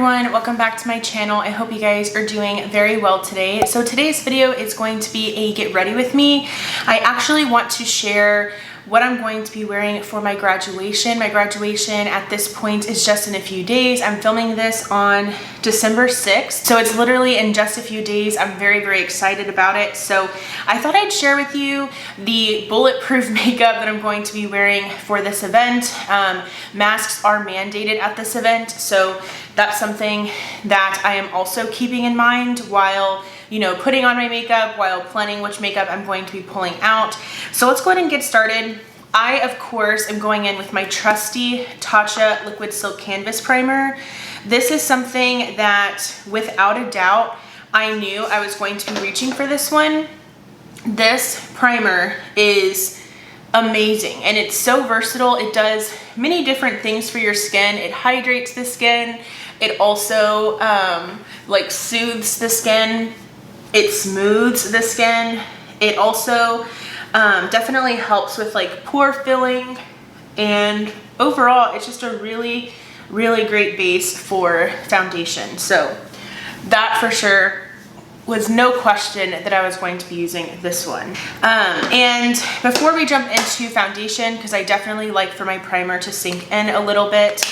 everyone, welcome back to my channel. I hope you guys are doing very well today. So today's video is going to be a get ready with me. I actually want to share what I'm going to be wearing for my graduation. My graduation at this point is just in a few days. I'm filming this on December 6th, so it's literally in just a few days. I'm very, very excited about it. So I thought I'd share with you the bulletproof makeup that I'm going to be wearing for this event. Masks are mandated at this event, so that's something that I am also keeping in mind while putting on my makeup, while planning which makeup I'm going to be pulling out. So let's go ahead and get started. I, of course, am going in with my trusty Tatcha Liquid Silk Canvas Primer. This is something that, without a doubt, I knew I was going to be reaching for this one. This primer is amazing and it's so versatile. It does many different things for your skin. It hydrates the skin. It also soothes the skin. It smooths the skin. It also definitely helps with pore filling, and overall it's just a really, really great base for foundation. So that for sure was no question that I was going to be using this one. And before we jump into foundation, because I definitely like for my primer to sink in a little bit,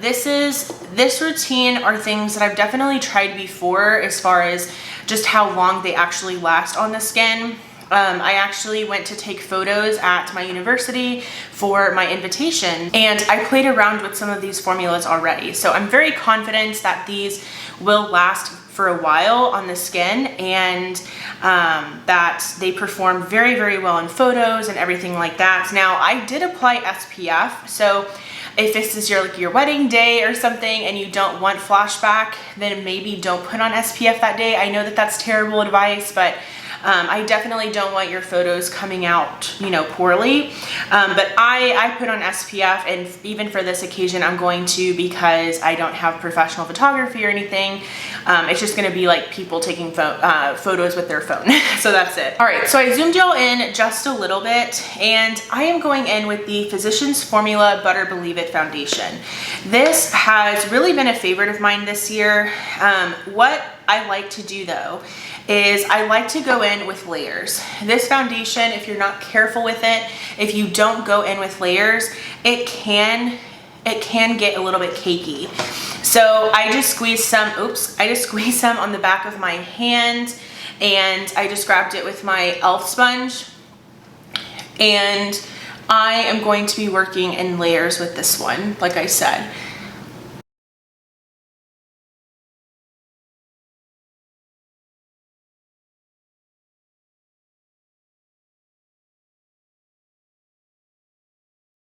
this routine are things that I've definitely tried before as far as just how long they actually last on the skin. I actually went to take photos at my university for my invitation, and I played around with some of these formulas already. So I'm very confident that these will last for a while on the skin, and that they perform very, very well in photos and everything like that. Now, I did apply SPF, so if this is your wedding day or something and you don't want flashback, then maybe don't put on SPF that day. I know that that's terrible advice, but I definitely don't want your photos coming out, poorly. But I put on SPF, and even for this occasion, I'm going to, because I don't have professional photography or anything. It's just gonna be like people taking photos with their phone. So that's it. All right, so I zoomed y'all in just a little bit, and I am going in with the Physicians Formula Butter Believe It Foundation. This has really been a favorite of mine this year. What I like to do though is I like to go in with layers. This foundation, if you're not careful with it, if you don't go in with layers, it can get a little bit cakey. So I just squeezed some on the back of my hand, and I just grabbed it with my e.l.f. sponge, and I am going to be working in layers with this one, like I said.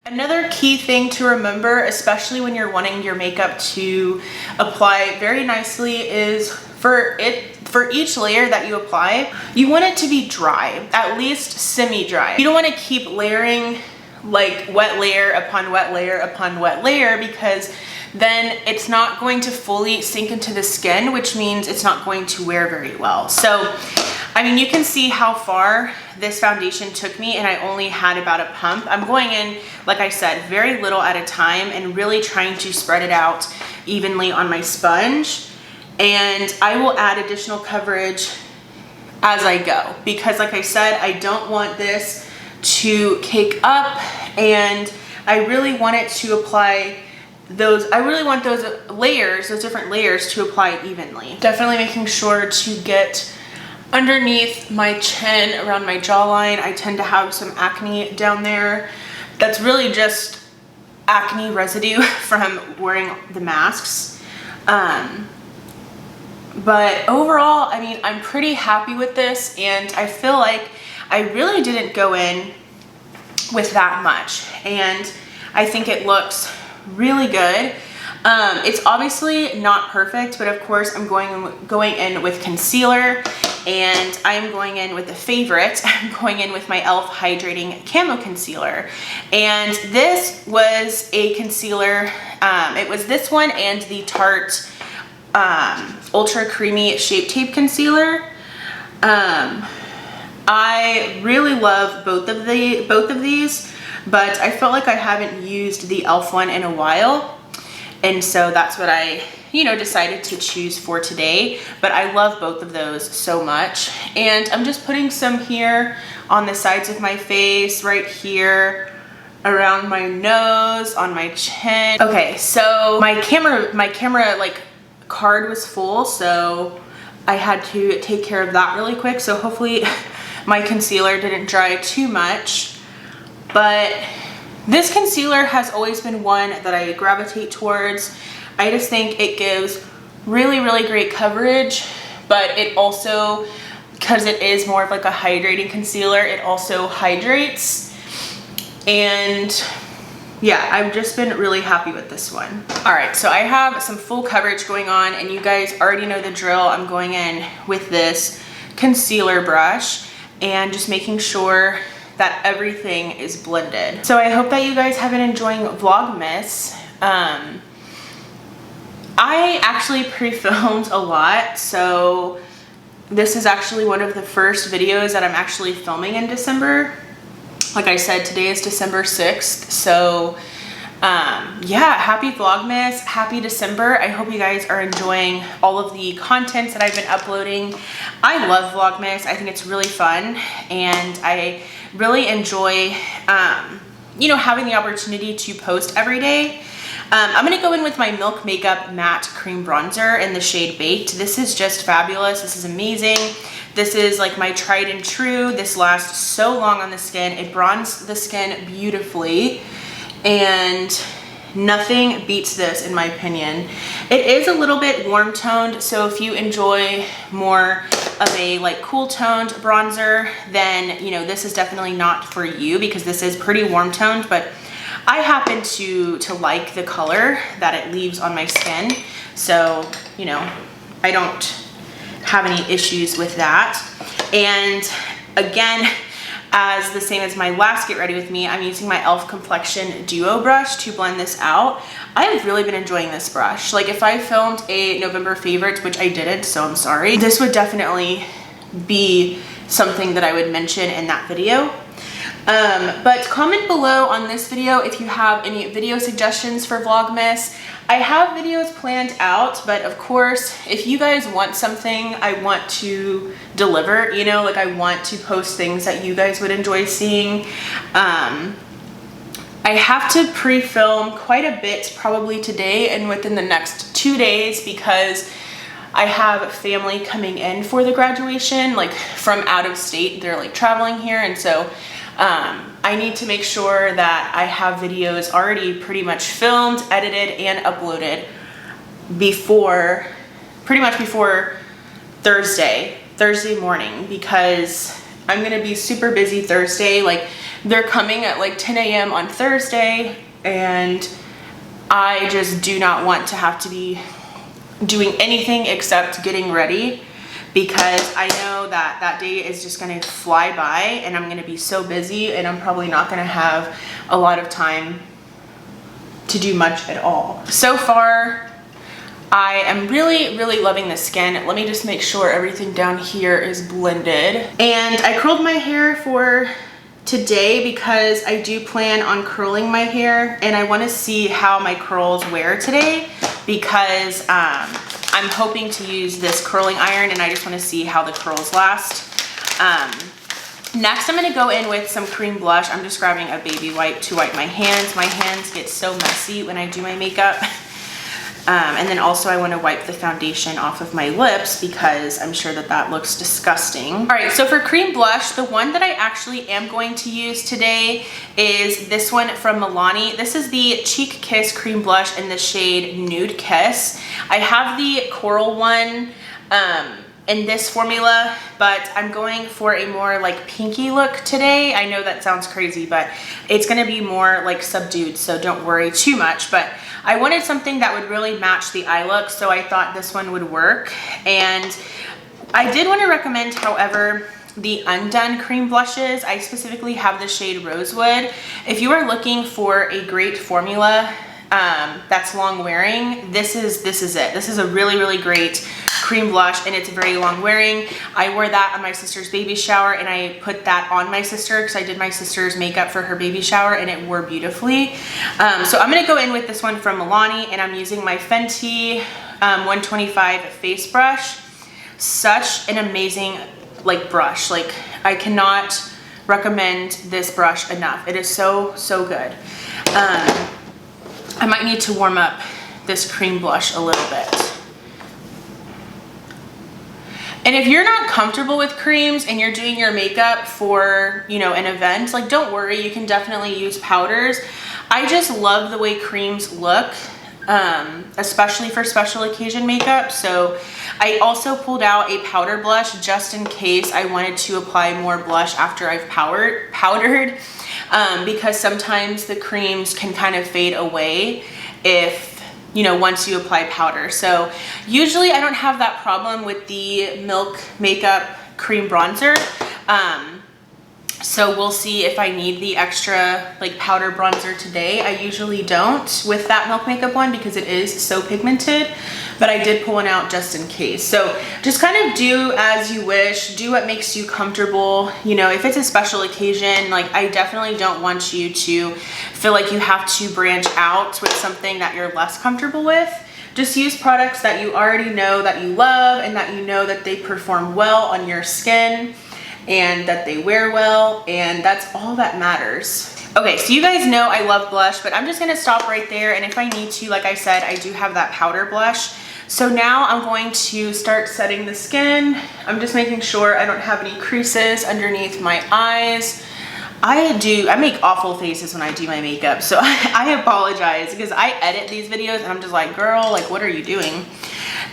Another key thing to remember, especially when you're wanting your makeup to apply very nicely, is for each layer that you apply, you want it to be dry, at least semi-dry. You don't want to keep layering like wet layer upon wet layer upon wet layer, because then it's not going to fully sink into the skin, which means it's not going to wear very well. So, I mean, you can see how far this foundation took me, and I only had about a pump. I'm going in, like I said, very little at a time and really trying to spread it out evenly on my sponge. And I will add additional coverage as I go, because like I said, I don't want this to cake up, and I really want it to apply those layers, those different layers, to apply evenly. Definitely making sure to get underneath my chin, around my jawline. I tend to have some acne down there. That's really just acne residue from wearing the masks. But overall, I mean, I'm pretty happy with this, and I feel like I really didn't go in with that much, and I think it looks really good. It's obviously not perfect, but of course I'm going in with concealer, and I'm going in with a favorite. I'm going in with my e.l.f. Hydrating Camo Concealer, and this was a concealer. It was this one and the Tarte Ultra Creamy Shape Tape Concealer. I really love both of these, but I felt like I haven't used the e.l.f. one in a while, and so that's what I you know, decided to choose for today, but I love both of those so much. And I'm just putting some here on the sides of my face, right here, around my nose, on my chin. Okay, so my camera like card was full, so I had to take care of that really quick. So hopefully my concealer didn't dry too much, but this concealer has always been one that I gravitate towards. I just think it gives really, really great coverage, but it also, because it is more of like a hydrating concealer, it also hydrates. And yeah, I've just been really happy with this one. All right, so I have some full coverage going on, and you guys already know the drill. I'm going in with this concealer brush and just making sure that everything is blended. So I hope that you guys have been enjoying Vlogmas. I actually pre-filmed a lot, so this is actually one of the first videos that I'm actually filming in December. Like I said, today is December 6th, so yeah, happy Vlogmas, happy December. I hope you guys are enjoying all of the content that I've been uploading. I love Vlogmas. I think it's really fun, and I really enjoy you know, having the opportunity to post every day. I'm gonna go in with my Milk Makeup Matte Cream Bronzer in the shade Baked. This is just fabulous. This is amazing. This is like my tried and true. This lasts so long on the skin. It bronzes the skin beautifully, and nothing beats this in my opinion. It is a little bit warm toned, so if you enjoy more of a like cool toned bronzer, then you know this is definitely not for you, because this is pretty warm toned, but I happen to like the color that it leaves on my skin, so you know I don't have any issues with that. And again, as the same as my last Get Ready With Me, I'm using my e.l.f. Complexion Duo brush to blend this out. I have really been enjoying this brush. Like if I filmed a November favorites, which I didn't, so I'm sorry, this would definitely be something that I would mention in that video. But comment below on this video if you have any video suggestions for Vlogmas. I have videos planned out, but of course, if you guys want something, I want to deliver, you know, like I want to post things that you guys would enjoy seeing. I have to pre-film quite a bit probably today and within the next 2 days, because I have family coming in for the graduation, like from out of state. They're like traveling here, and so I need to make sure that I have videos already pretty much filmed, edited, and uploaded before, pretty much before Thursday morning, because I'm gonna be super busy Thursday. Like they're coming at like 10 a.m. on Thursday, and I just do not want to have to be doing anything except getting ready, because I know that that day is just gonna fly by and I'm gonna be so busy, and I'm probably not gonna have a lot of time to do much at all. So far, I am really, really loving the skin. Let me just make sure everything down here is blended. And I curled my hair for today because I do plan on curling my hair, and I wanna see how my curls wear today, because I'm hoping to use this curling iron, and I just want to see how the curls last. Next, I'm going to go in with some cream blush. I'm just grabbing a baby wipe to wipe my hands. My hands get so messy when I do my makeup. And then also I want to wipe the foundation off of my lips, because I'm sure that that looks disgusting. All right, so for cream blush, the one that I actually am going to use today is this one from Milani. This is the Cheek Kiss cream blush in the shade Nude Kiss. I have the coral one in this formula, but I'm going for a more like pinky look today. I know that sounds crazy, but it's gonna be more like subdued, so don't worry too much. But I wanted something that would really match the eye look, so I thought this one would work. And I did want to recommend, however, the Undone cream blushes. I specifically have the shade Rosewood. If you are looking for a great formula that's long wearing, this is it. This is a really, really great cream blush, and it's very long wearing. I wore that on my sister's baby shower, and I put that on my sister because I did my sister's makeup for her baby shower, and it wore beautifully. So I'm gonna go in with this one from Milani, and I'm using my Fenty 125 face brush. Such an amazing like brush. Like I cannot recommend this brush enough. It is so good. I might need to warm up this cream blush a little bit. And if you're not comfortable with creams and you're doing your makeup for, you know, an event, like don't worry, you can definitely use powders. I just love the way creams look, especially for special occasion makeup. So I also pulled out a powder blush just in case I wanted to apply more blush after I've powdered, because sometimes the creams can kind of fade away if, you know, once you apply powder. So usually I don't have that problem with the Milk Makeup Cream Bronzer. So we'll see if I need the extra like powder bronzer today. I usually don't with that Milk Makeup one because it is so pigmented, but I did pull one out just in case. So just kind of do as you wish, do what makes you comfortable. You know, if it's a special occasion, like I definitely don't want you to feel like you have to branch out with something that you're less comfortable with. Just use products that you already know that you love and that you know that they perform well on your skin and that they wear well, and that's all that matters. Okay, so you guys know I love blush, but I'm just gonna stop right there, and if I need to, like I said, I do have that powder blush. So now I'm going to start setting the skin. I'm just making sure I don't have any creases underneath my eyes. I make awful faces when I do my makeup, so I apologize because I edit these videos and I'm just like, girl, like what are you doing?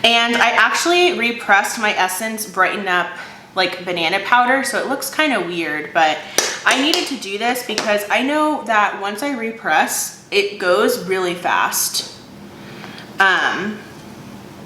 And I actually repressed my Essence Brighten Up like banana powder, so it looks kind of weird, but I needed to do this because I know that once I repress, it goes really fast.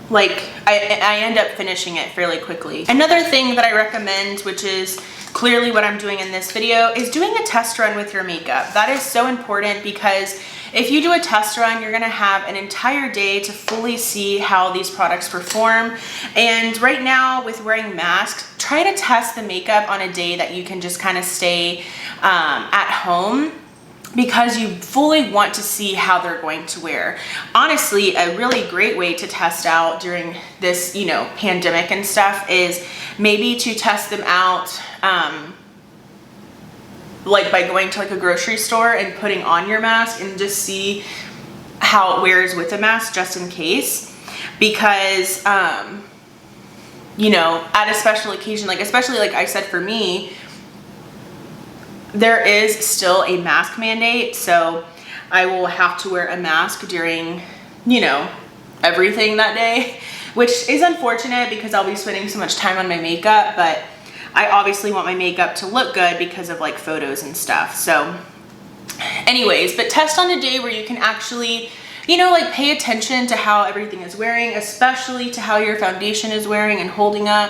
Like I end up finishing it fairly quickly. Another thing that I recommend, which is clearly what I'm doing in this video, is doing a test run with your makeup. That is so important because if you do a test run, you're gonna have an entire day to fully see how these products perform. And right now with wearing masks, try to test the makeup on a day that you can just kind of stay at home, because you fully want to see how they're going to wear. Honestly, a really great way to test out during this, you know, pandemic and stuff is maybe to test them out like by going to like a grocery store and putting on your mask and just see how it wears with a mask just in case. Because, you know, at a special occasion, like especially like I said for me, there is still a mask mandate, so I will have to wear a mask during, you know, everything that day, which is unfortunate because I'll be spending so much time on my makeup, but I obviously want my makeup to look good because of like photos and stuff. So anyways, but test on a day where you can actually, you know, like pay attention to how everything is wearing, especially to how your foundation is wearing and holding up.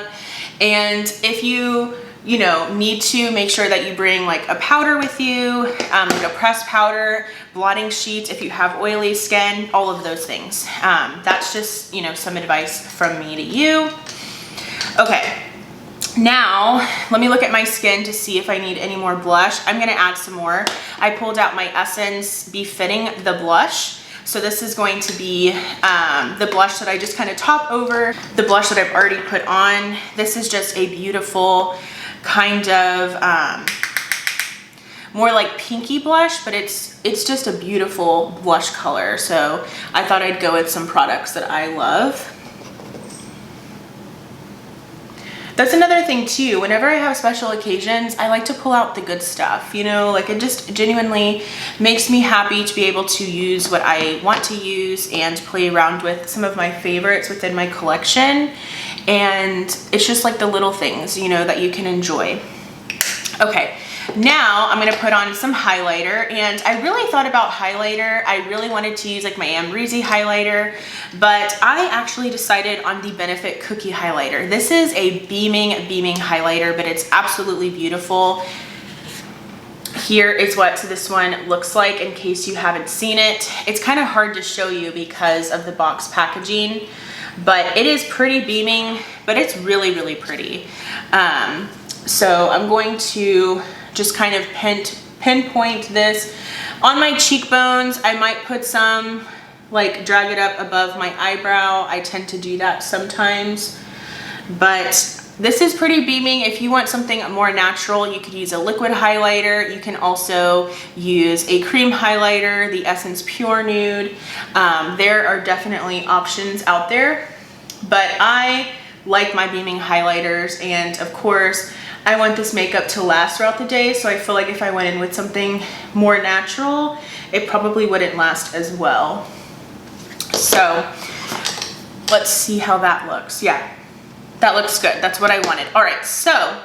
And if you know, need to make sure that you bring like a powder with you, like a pressed powder, blotting sheets if you have oily skin, all of those things. That's just, you know, some advice from me to you. Okay, now let me look at my skin to see if I need any more blush. I'm gonna add some more. I pulled out my Essence Befitting the blush. So this is going to be the blush that I just kind of top over the blush that I've already put on. This is just a beautiful kind of more like pinky blush, but it's just a beautiful blush color. So I thought I'd go with some products that I love. That's another thing too. Whenever I have special occasions, I like to pull out the good stuff, you know, like it just genuinely makes me happy to be able to use what I want to use and play around with some of my favorites within my collection. And it's just like the little things, you know, that you can enjoy. Okay, now I'm gonna put on some highlighter, and I really thought about highlighter. I really wanted to use like my Amrezy highlighter, but I actually decided on the Benefit Cookie highlighter. This is a beaming highlighter, but it's absolutely beautiful. Here is what this one looks like in case you haven't seen it. It's kind of hard to show you because of the box packaging, but it is pretty beaming, but it's really pretty. So I'm going to just kind of pinpoint this on my cheekbones. I might put some like drag it up above my eyebrow. I tend to do that sometimes, but this is pretty beaming. If you want something more natural, you could use a liquid highlighter. You can also use a cream highlighter, the Essence Pure Nude. There are definitely options out there, but I like my beaming highlighters, and of course I want this makeup to last throughout the day, so I feel like if I went in with something more natural, it probably wouldn't last as well. So let's see how that looks. Yeah, that looks good. That's what I wanted. All right, so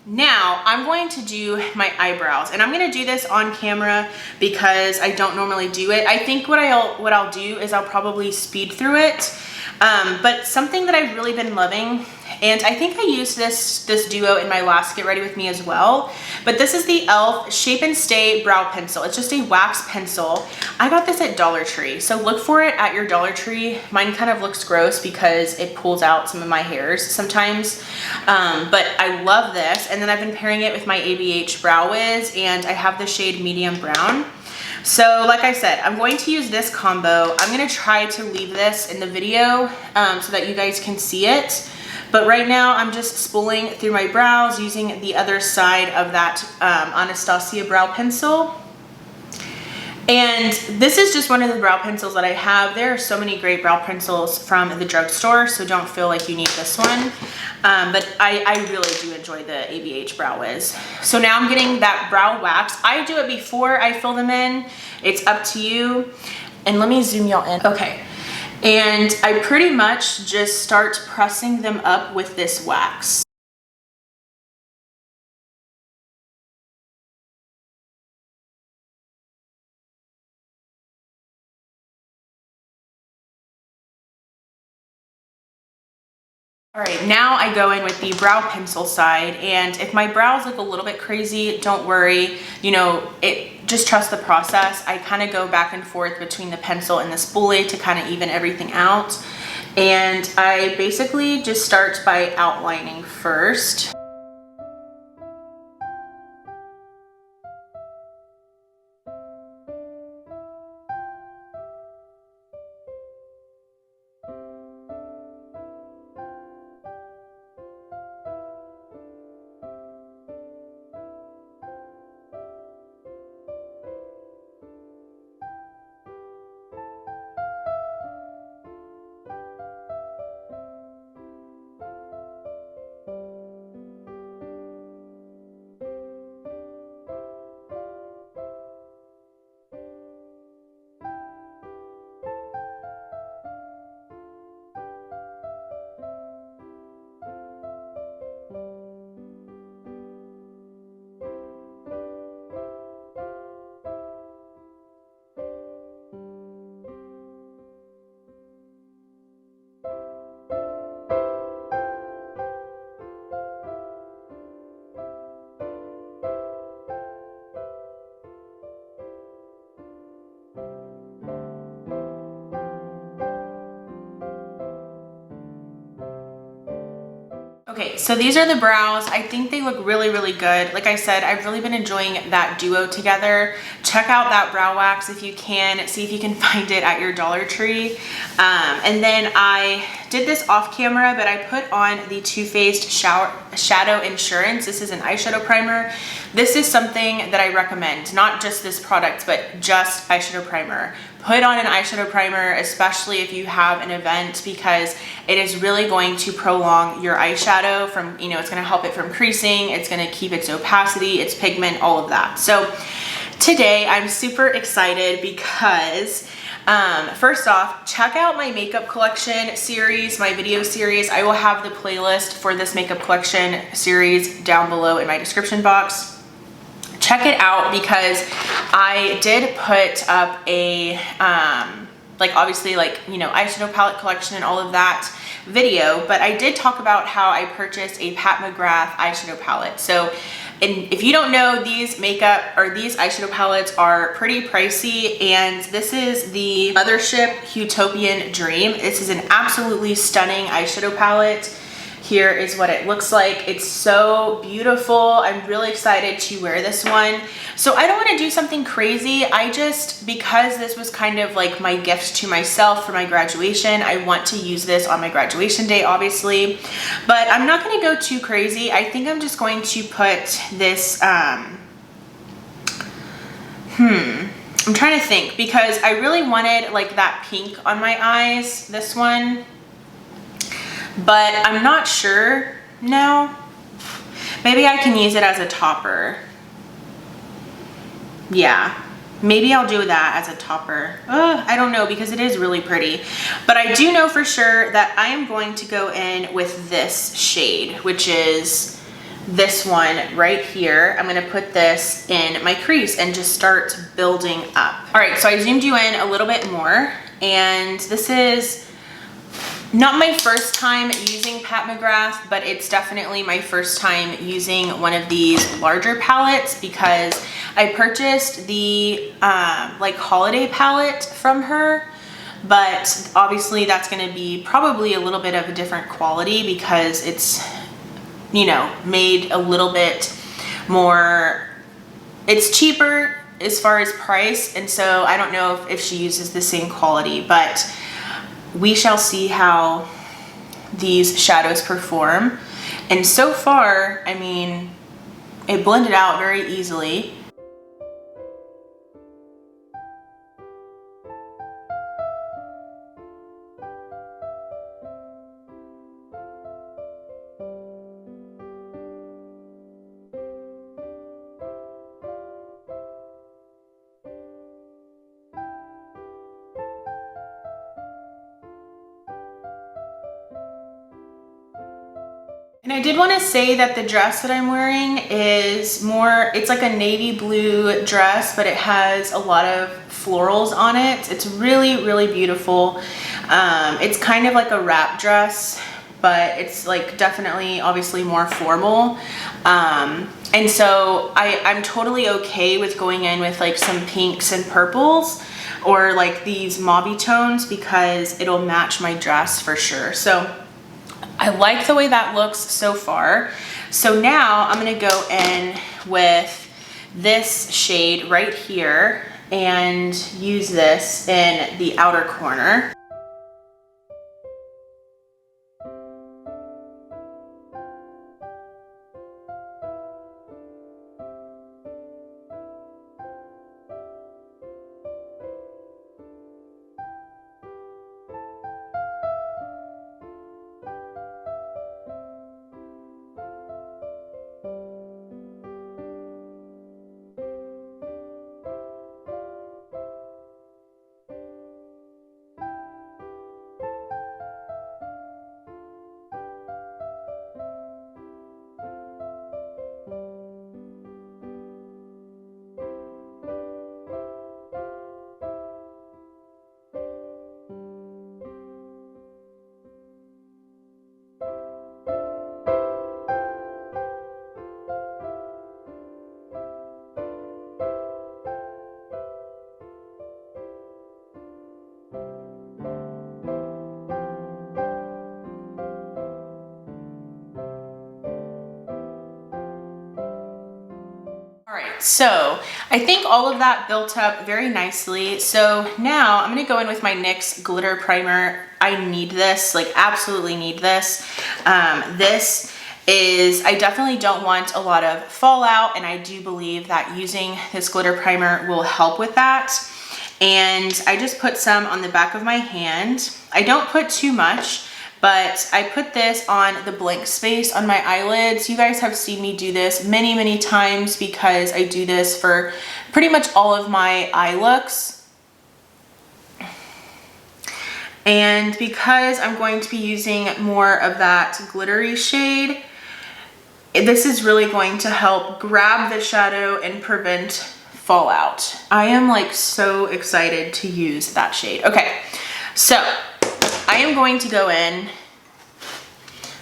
now I'm going to do my eyebrows, and I'm going to do this on camera because I don't normally do it. I think what I'll do is I'll probably speed through it. But something that I've really been loving, and I think I used this duo in my last Get Ready With Me as well, but this is the e.l.f. Shape and Stay Brow Pencil. It's just a wax pencil. I got this at Dollar Tree, so look for it at your Dollar Tree. Mine kind of looks gross because it pulls out some of my hairs sometimes, but I love this. And then I've been pairing it with my ABH Brow Wiz, and I have the shade Medium Brown. So like I said, I'm going to use this combo. I'm going to try to leave this in the video so that you guys can see it. But right now I'm just spooling through my brows using the other side of that Anastasia brow pencil. And this is just one of the brow pencils that I have. There are so many great brow pencils from the drugstore, so don't feel like you need this one. But I really do enjoy the ABH Brow Wiz. So now I'm getting that brow wax. I do it before I fill them in. It's up to you. And let me zoom y'all in. Okay. And I pretty much just start pressing them up with this wax. All right, now I go in with the brow pencil side, and if my brows look a little bit crazy, don't worry. You know, just trust the process. I kind of go back and forth between the pencil and the spoolie to kind of even everything out. And I basically just start by outlining first. Okay, so these are the brows. I think they look really, really good. Like I said, I've really been enjoying that duo together. Check out that brow wax if you can. See if you can find it at your Dollar Tree. And then I did this off camera, but I put on the Too Faced Shadow Insurance. This is an eyeshadow primer. This is something that I recommend, not just this product, but just eyeshadow primer. Put on an eyeshadow primer, especially if you have an event, because it is really going to prolong your eyeshadow from, you know, it's going to help it from creasing. It's going to keep its opacity, its pigment, all of that. So today I'm super excited because first off, check out my makeup collection series, my video series. I will have the playlist for this makeup collection series down below in my description box. Check it out because I did put up a, like obviously like, you know, eyeshadow palette collection and all of that video, but I did talk about how I purchased a Pat McGrath eyeshadow palette. So, and if you don't know, these makeup or these eyeshadow palettes are pretty pricey, and this is the Mothership Utopian Dream. This is an absolutely stunning eyeshadow palette. here is what it looks like. It's so beautiful. I'm really excited to wear this one. So I don't want to do something crazy. I just, because this was kind of like my gift to myself for my graduation, I want to use this on my graduation day, obviously, but I'm not going to go too crazy. I think I'm just going to put this, I'm trying to think, because I really wanted like that pink on my eyes, this one, but I'm not sure now. Maybe I can use it as a topper. Yeah, maybe I'll do that as a topper. I don't know, because it is really pretty. But I do know for sure that I am going to go in with this shade, which is this one right here. I'm gonna put this in my crease and just start building up. All right, so I zoomed you in a little bit more, and this is not my first time using Pat McGrath, but it's definitely my first time using one of these larger palettes, because I purchased the like holiday palette from her, but obviously that's gonna be probably a little bit of a different quality because it's, you know, made a little bit more, it's cheaper as far as price, and so I don't know if she uses the same quality, but we shall see how these shadows perform. And so far, I mean, it blended out very easily. And I did want to say that the dress that I'm wearing is more, it's like a navy blue dress, but it has a lot of florals on it. It's really, really beautiful. It's kind of like a wrap dress, but it's like definitely obviously more formal. And so I'm totally okay with going in with like some pinks and purples or like these mauve tones, because it'll match my dress for sure. So I like the way that looks so far. So now I'm gonna go in with this shade right here and use this in the outer corner. So I think all of that built up very nicely. So now I'm gonna go in with my NYX glitter primer. I need this, like absolutely need this. This is, I definitely don't want a lot of fallout, and I do believe that using this glitter primer will help with that. And I just put some on the back of my hand. I don't put too much, but I put this on the blank space on my eyelids. You guys have seen me do this many, many times because I do this for pretty much all of my eye looks. And because I'm going to be using more of that glittery shade, this is really going to help grab the shadow and prevent fallout. I am like so excited to use that shade. Okay, so I am going to go in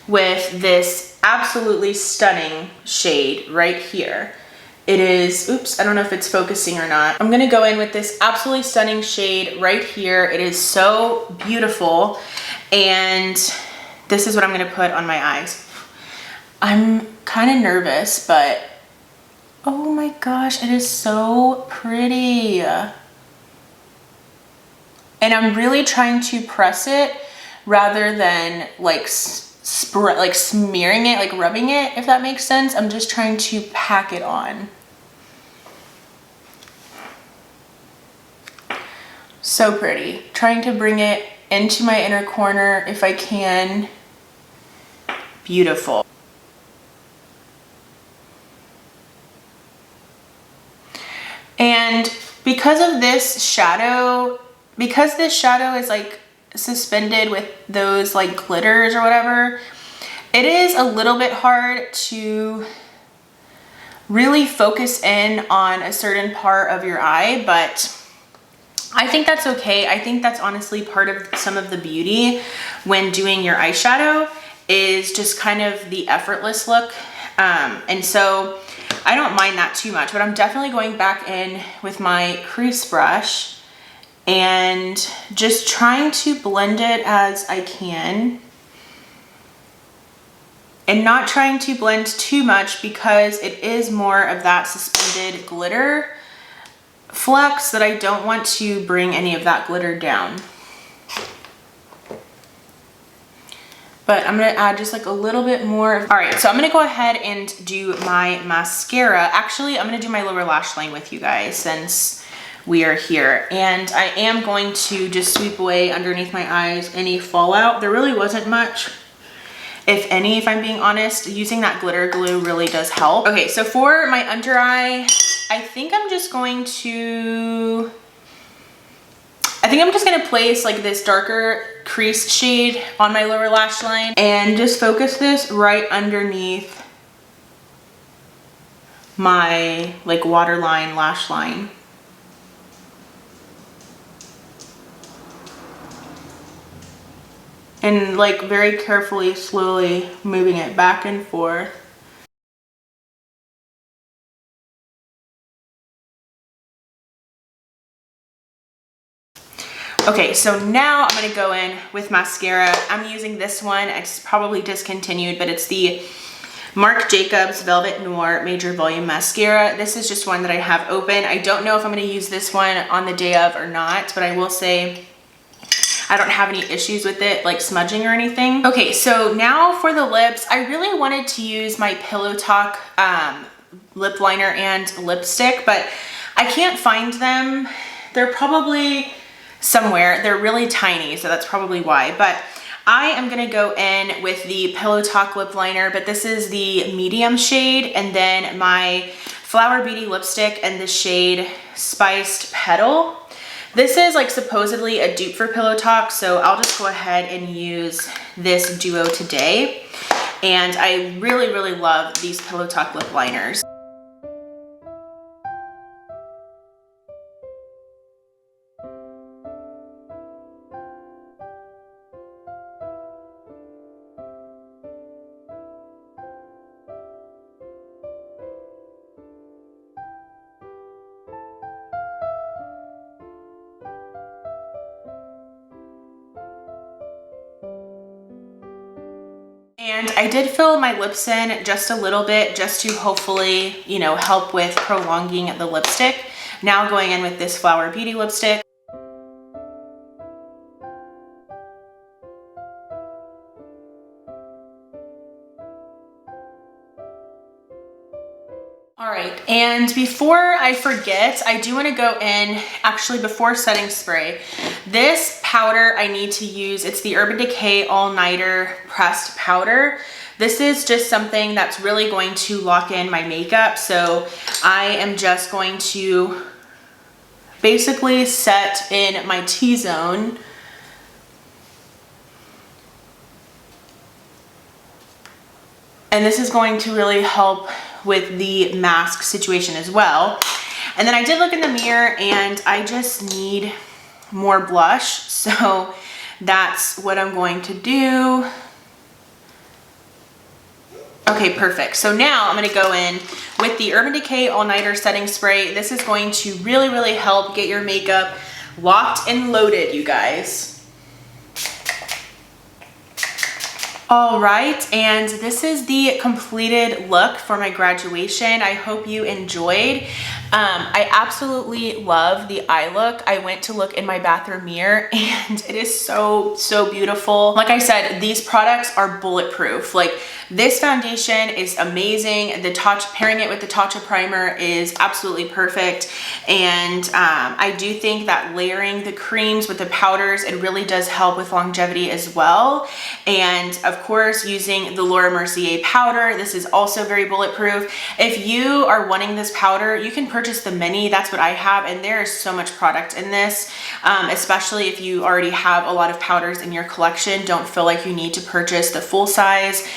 with this absolutely stunning shade right here. It is, oops, I don't know if it's focusing or not. I'm gonna go in with this absolutely stunning shade right here. It is so beautiful. And this is what I'm gonna put on my eyes. I'm kind of nervous, but oh my gosh, it is so pretty. And I'm really trying to press it rather than like smearing it, like rubbing it, if that makes sense. I'm just trying to pack it on. So pretty. Trying to bring it into my inner corner if I can. Beautiful. And because of this shadow, because this shadow is like suspended with those like glitters or whatever, it is a little bit hard to really focus in on a certain part of your eye, but I think that's okay. I think that's honestly part of some of the beauty when doing your eyeshadow, is just kind of the effortless look. And so I don't mind that too much, but I'm definitely going back in with my crease brush and just trying to blend it as I can, and not trying to blend too much because it is more of that suspended glitter flecks that I don't want to bring any of that glitter down. But I'm gonna add just like a little bit more. All right, so I'm gonna go ahead and do my mascara. Actually, I'm gonna do my lower lash line with you guys since we are here. And I am going to just sweep away underneath my eyes any fallout. There really wasn't much, if any, if I'm being honest. Using that glitter glue really does help. Okay, so for my under eye, I think I'm just going to place like this darker crease shade on my lower lash line and just focus this right underneath my like waterline lash line. And like very carefully, slowly moving it back and forth. Okay, so now I'm gonna go in with mascara. I'm using this one. It's probably discontinued, but it's the Marc Jacobs Velvet Noir Major Volume Mascara. This is just one that I have open. I don't know if I'm gonna use this one on the day of or not, but I will say I don't have any issues with it, like smudging or anything. Okay, so now for the lips, I really wanted to use my Pillow Talk lip liner and lipstick, but I can't find them. They're probably somewhere. They're really tiny, so that's probably why. But I am gonna go in with the Pillow Talk lip liner, but this is the medium shade, and then my Flower Beauty lipstick and the shade Spiced Petal. This is like supposedly a dupe for Pillow Talk, so I'll just go ahead and use this duo today. And I really, really love these Pillow Talk lip liners. And I did fill my lips in just a little bit, just to hopefully, you know, help with prolonging the lipstick. Now going in with this Flower Beauty lipstick. All right, and before I forget, I do want to go in, actually before setting spray, this powder I need to use, it's the Urban Decay All Nighter Pressed Powder. This is just something that's really going to lock in my makeup, so I am just going to basically set in my T-zone. And this is going to really help with the mask situation as well. And then I did look in the mirror and I just need more blush. So that's what I'm going to do. Okay, perfect. So now I'm gonna go in with the Urban Decay All Nighter Setting Spray. This is going to really, really help get your makeup locked and loaded, you guys. All right, and this is the completed look for my graduation. I hope you enjoyed. I absolutely love the eye look. I went to look in my bathroom mirror and it is so beautiful. Like I said, these products are bulletproof. Like, this foundation is amazing. The pairing it with the Tatcha primer is absolutely perfect. And I do think that layering the creams with the powders, it really does help with longevity as well. And of course, using the Laura Mercier powder, this is also very bulletproof. If you are wanting this powder, you can purchase the mini. That's what I have, and there is so much product in this, especially if you already have a lot of powders in your collection. Don't feel like you need to purchase the full size.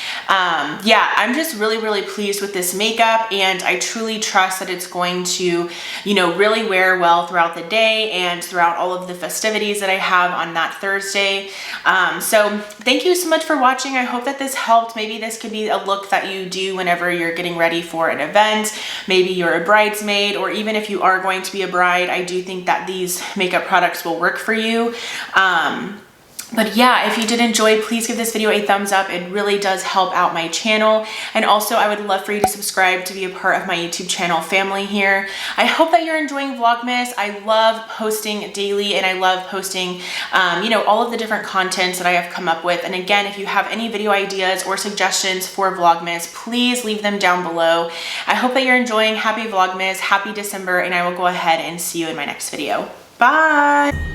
Yeah, I'm just really pleased with this makeup, and I truly trust that it's going to, you know, really wear well throughout the day and throughout all of the festivities that I have on that Thursday. So thank you so much for watching. I hope that this helped. Maybe this could be a look that you do whenever you're getting ready for an event. Maybe you're a bridesmaid, or even if you are going to be a bride, I do think that these makeup products will work for you. But yeah, if you did enjoy, please give this video a thumbs up. It really does help out my channel. And also, I would love for you to subscribe to be a part of my YouTube channel family here. I hope that you're enjoying Vlogmas. I love posting daily, and I love posting, you know, all of the different contents that I have come up with. And again, if you have any video ideas or suggestions for Vlogmas, please leave them down below. I hope that you're enjoying. Happy Vlogmas, happy December, and I will go ahead and see you in my next video. Bye!